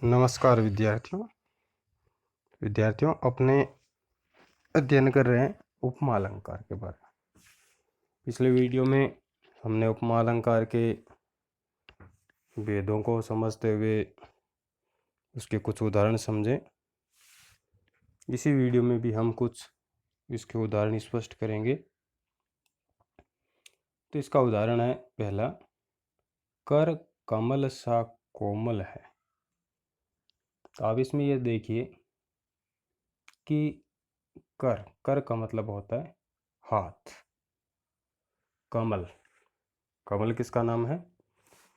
नमस्कार विद्यार्थियों अपने अध्ययन कर रहे हैं उपमा अलंकार के बारे में। पिछले वीडियो में हमने उपमा अलंकार के भेदों को समझते हुए उसके कुछ उदाहरण समझे। इसी वीडियो में भी हम कुछ इसके उदाहरण स्पष्ट करेंगे। तो इसका उदाहरण है पहला, कर कमल सा कोमल है। तो आप इसमें यह देखिए कि कर का मतलब होता है हाथ। कमल, कमल किसका नाम है?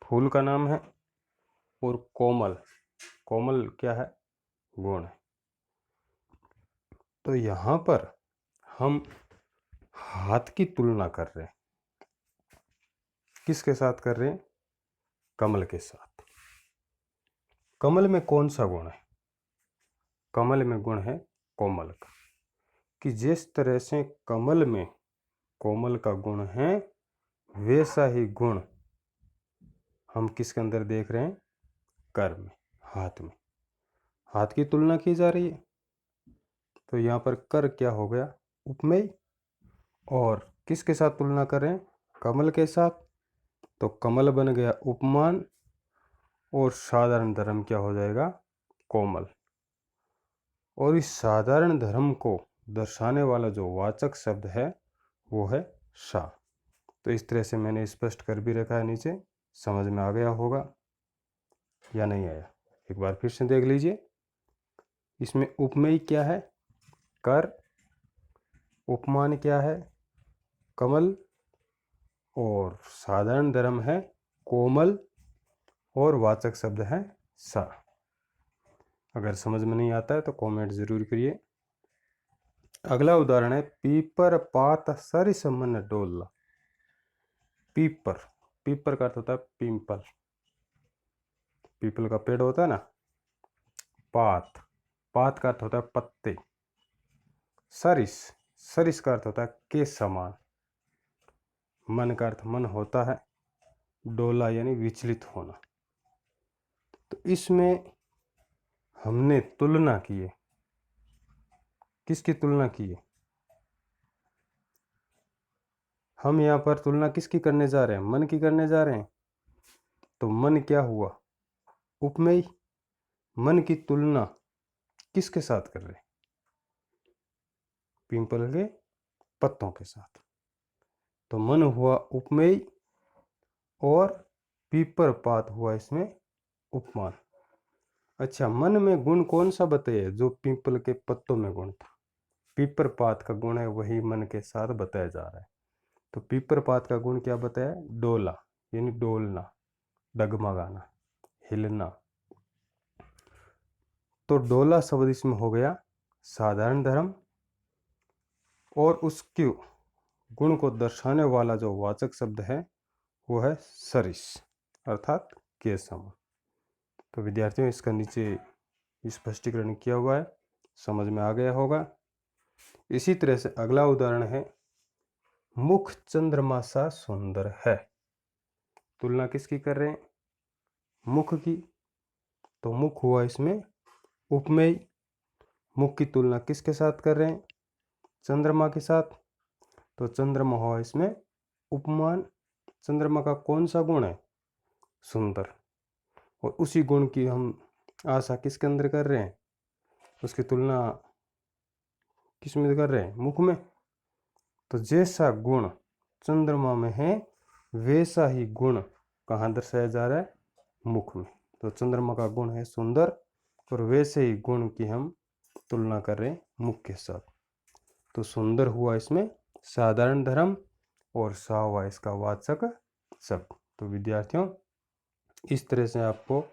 फूल का नाम है। और कोमल, कोमल क्या है? गुण है। तो यहाँ पर हम हाथ की तुलना कर रहे हैं। किसके साथ कर रहे हैं? कमल के साथ। कमल में कौन सा गुण है? कमल में गुण है कोमल का। कि जिस तरह से कमल में कोमल का गुण है, वैसा ही गुण हम किसके अंदर देख रहे हैं? कर में, हाथ में। हाथ की तुलना की जा रही है। तो यहाँ पर कर क्या हो गया? उपमेय। और किसके साथ तुलना करें? कमल के साथ। तो कमल बन गया उपमान और साधारण धर्म क्या हो जाएगा? कोमल। और इस साधारण धर्म को दर्शाने वाला जो वाचक शब्द है वो है सा। तो इस तरह से मैंने स्पष्ट कर भी रखा है नीचे। समझ में आ गया होगा या नहीं आया? एक बार फिर से देख लीजिए। इसमें उपमेय क्या है? कर। उपमान क्या है? कमल। और साधारण धर्म है कोमल। और वाचक शब्द है सा। अगर समझ में नहीं आता है तो कमेंट जरूर करिए। अगला उदाहरण है, पीपर पात सरिस मन डोला। पीपर, पीपर का अर्थ होता है पिंपल। पीपल का पेड़ होता है ना। पात, पात का अर्थ होता है पत्ते। सरिस, सरिस का अर्थ होता है के समान। मन का अर्थ मन होता है। डोला यानी विचलित होना। तो इसमें हमने तुलना की है। किसकी तुलना की है? हम यहाँ पर तुलना किसकी करने जा रहे हैं? मन की करने जा रहे हैं। तो मन क्या हुआ? उपमेय। मन की तुलना किसके साथ कर रहे हैं? पिंपल के पत्तों के साथ। तो मन हुआ उपमेय और पीपर पात हुआ इसमें उपमान। अच्छा, मन में गुण कौन सा बताया? जो पीपल के पत्तों में गुण था। पीपर पात का गुण है वही मन के साथ बताया जा रहा है। तो पीपर पात का गुण क्या बताया? डोला यानी डोलना, डगमगाना, हिलना। तो डोला शब्द इसमें हो गया साधारण धर्म। और उसके गुण को दर्शाने वाला जो वाचक शब्द है वो है सरिस अर्थात के समान। तो विद्यार्थियों इसका नीचे स्पष्टीकरण किया हुआ है, समझ में आ गया होगा। इसी तरह से अगला उदाहरण है, मुख चंद्रमा सा सुंदर है। तुलना किसकी कर रहे हैं? मुख की। तो मुख हुआ इसमें उपमेय। मुख की तुलना किसके साथ कर रहे हैं? चंद्रमा के साथ। तो चंद्रमा हुआ इसमें उपमान। चंद्रमा का कौन सा गुण है? सुंदर। और उसी गुण की हम आशा किसके अंदर कर रहे हैं? उसकी तुलना किस में कर रहे हैं? मुख में। तो जैसा गुण चंद्रमा में है वैसा ही गुण कहाँ दर्शाया जा रहा है? मुख में। तो चंद्रमा का गुण है सुंदर और वैसे ही गुण की हम तुलना कर रहे हैं मुख के साथ। तो सुंदर हुआ इसमें साधारण धर्म और सा हुआ इसका वाचक शब्द। तो विद्यार्थियों इस तरह से आपको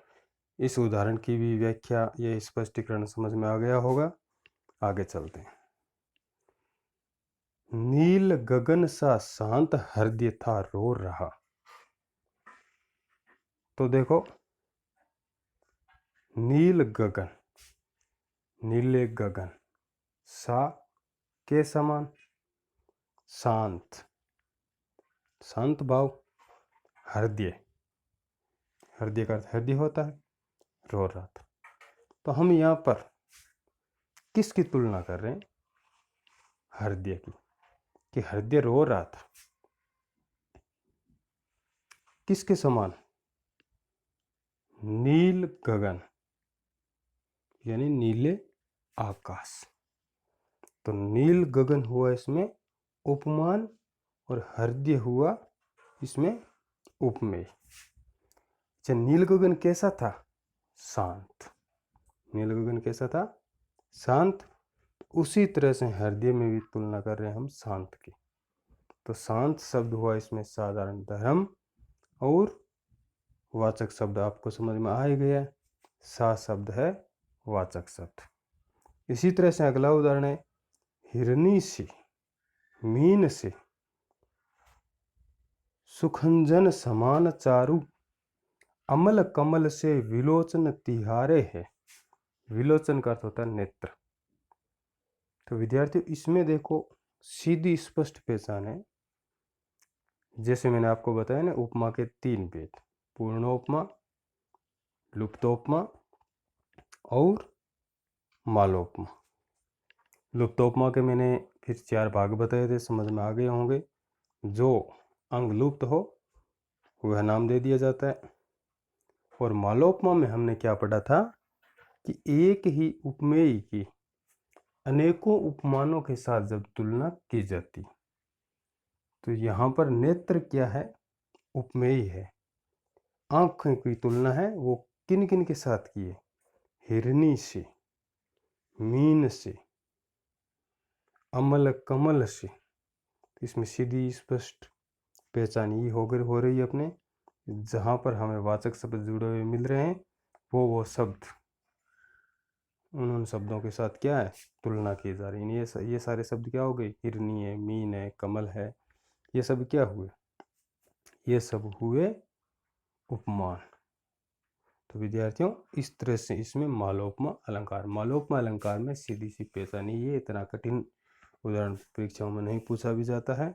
इस उदाहरण की भी व्याख्या या स्पष्टीकरण समझ में आ गया होगा। आगे चलते हैं। नील गगन सा शांत हृदय था रो रहा। तो देखो, नील गगन, नीले गगन, सा के समान, शांत, शांत भाव, हृदय, हृदय का अर्थ हृदय होता है, रो रहा था। तो हम यहाँ पर किसकी तुलना कर रहे हैं? हृदय की, कि हृदय रो रहा था। किसके समान? नील गगन, यानी नीले आकाश। तो नील गगन हुआ इसमें उपमान और हृदय हुआ इसमें उपमेय। अच्छा, नील गगन कैसा था? शांत। नील गगन कैसा था? शांत। उसी तरह से हृदय में भी तुलना कर रहे हैं हम शांत की। तो शांत शब्द हुआ इसमें साधारण धर्म, और वाचक शब्द आपको समझ में आ ही गया, सा शब्द है वाचक शब्द। इसी तरह से अगला उदाहरण है, हिरनी सी मीन से सुखंजन समान चारु, अमल कमल से विलोचन तिहारे है। विलोचन का अर्थ होता है नेत्र। तो विद्यार्थियों, इसमें देखो सीधी स्पष्ट पहचान है। जैसे मैंने आपको बताया ना, उपमा के 3 भेद, पूर्णोपमा, लुप्तोपमा और मालोपमा। लुप्तोपमा के मैंने फिर 4 भाग बताए थे, समझ में आ गए होंगे। जो अंग लुप्त हो वह नाम दे दिया जाता है। और मालोपमा में हमने क्या पढ़ा था कि एक ही उपमेय की अनेकों उपमानों के साथ जब तुलना की जाती, तो यहाँ पर नेत्र क्या है? उपमेय है। आंखों की तुलना है वो किन किन के साथ की है? हिरनी से, मीन से, अमल कमल से। इसमें सीधी स्पष्ट पहचान ये हो रही है अपने, जहाँ पर हमें वाचक शब्द जुड़े हुए मिल रहे हैं, वो शब्द उन शब्दों के साथ क्या है? तुलना की जा रही है। ये सारे शब्द क्या हो गए? हिरनी है, मीन है, कमल है, ये सब क्या हुए? ये सब हुए उपमान। तो विद्यार्थियों, इस तरह से इसमें मालोपमा अलंकार, मालोपमा अलंकार में सीधी सी पहचान, ये इतना कठिन उदाहरण परीक्षाओं में नहीं पूछा भी जाता है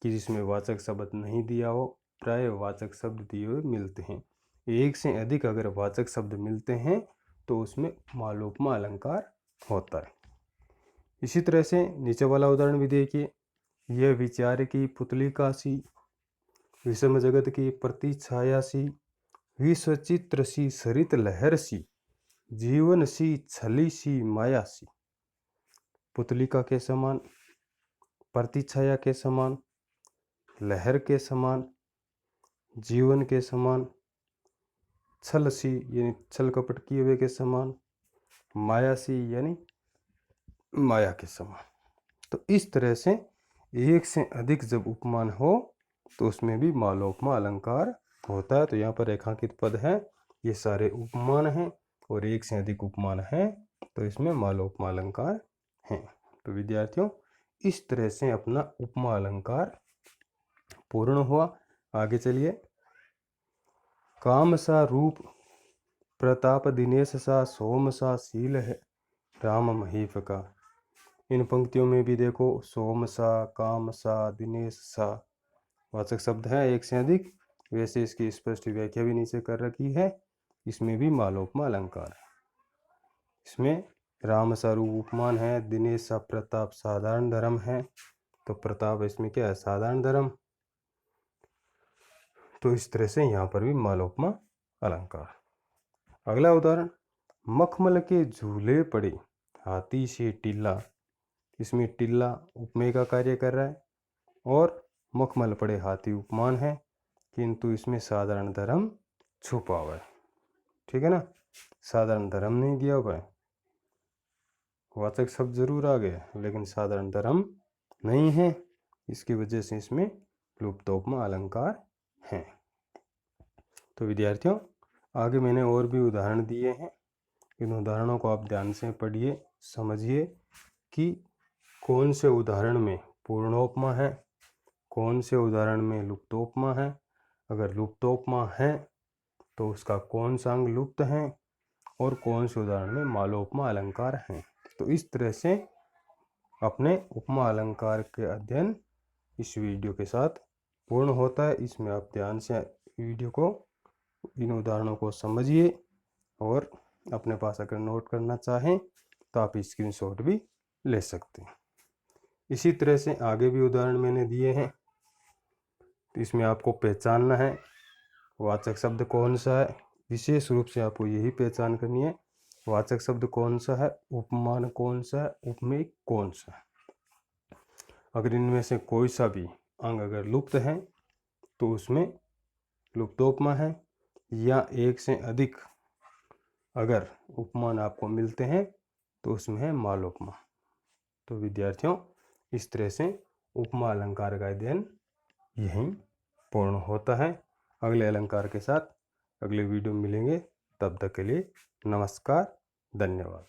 कि जिसमें वाचक शब्द नहीं दिया हो। प्राय वाचक शब्द दिए हुए मिलते हैं। एक से अधिक अगर वाचक शब्द मिलते हैं तो उसमें मालोपमा अलंकार होता है। इसी तरह से नीचे वाला उदाहरण भी देखिए, यह विचार की पुतली का सी, विषम जगत की प्रति छाया सी, विश्वचित्र सी सरित लहर सी, जीवन सी छली सी माया सी। पुतलिका के समान, प्रतिछाया के समान, लहर के समान, जीवन के समान, छल सी यानी छल कपट किए हुए के समान, माया सी यानी माया के समान। तो इस तरह से एक से अधिक जब उपमान हो तो उसमें भी मालोपमा अलंकार होता है। तो यहाँ पर रेखांकित पद है, ये सारे उपमान हैं, और एक से अधिक उपमान है तो इसमें मालोपमा अलंकार हैं। तो विद्यार्थियों, इस तरह से अपना उपमा अलंकार पूर्ण हुआ। आगे चलिए, काम सा रूप प्रताप दिनेश सा, सोम सा शील है राम महीप का। इन पंक्तियों में भी देखो, सोम सा, काम सा, दिनेश सा वाचक शब्द है एक से अधिक। वैसे इसकी स्पष्ट व्याख्या भी नीचे कर रखी है। इसमें भी मालोपमा अलंकार है। इसमें राम सा रूप उपमान है, दिनेश सा प्रताप साधारण धर्म है। तो प्रताप इसमें क्या है? साधारण धर्म। तो इस तरह से यहाँ पर भी मालोपमा अलंकार। अगला उदाहरण, मखमल के झूले पड़े हाथी से टिल्ला। इसमें टिल्ला उपमेय का कार्य कर रहा है और मखमल पड़े हाथी उपमान है, किंतु इसमें साधारण धर्म छुपा हुआ है। ठीक है ना? साधारण धर्म नहीं दिया हुआ है, वाचक शब्द जरूर आ गए लेकिन साधारण धर्म नहीं है। इसकी वजह से इसमें लुप्तोपमा अलंकार हैं। तो विद्यार्थियों, आगे मैंने और भी उदाहरण दिए हैं। इन उदाहरणों को आप ध्यान से पढ़िए, समझिए कि कौन से उदाहरण में पूर्णोपमा है, कौन से उदाहरण में लुप्तोपमा है। अगर लुप्तोपमा है तो उसका कौन सा अंग लुप्त है, और कौन से उदाहरण में मालोपमा अलंकार हैं। तो इस तरह से अपने उपमा अलंकार के अध्ययन इस वीडियो के साथ पूर्ण होता है। इसमें आप ध्यान से वीडियो को, इन उदाहरणों को समझिए और अपने पास अगर नोट करना चाहें तो आप स्क्रीनशॉट भी ले सकते हैं। इसी तरह से आगे भी उदाहरण मैंने दिए हैं, तो इसमें आपको पहचानना है वाचक शब्द कौन सा है। विशेष रूप से आपको यही पहचान करनी है वाचक शब्द कौन सा है, उपमान कौन सा है, उपमेय कौन सा है। अगर इनमें से कोई सा भी अंग अगर लुप्त है तो उसमें लुप्तोपमा है, या एक से अधिक अगर उपमान आपको मिलते हैं तो उसमें है मालोपमा। तो विद्यार्थियों, इस तरह से उपमा अलंकार का अध्ययन यहीं पूर्ण होता है। अगले अलंकार के साथ अगले वीडियो में मिलेंगे। तब तक के लिए नमस्कार, धन्यवाद।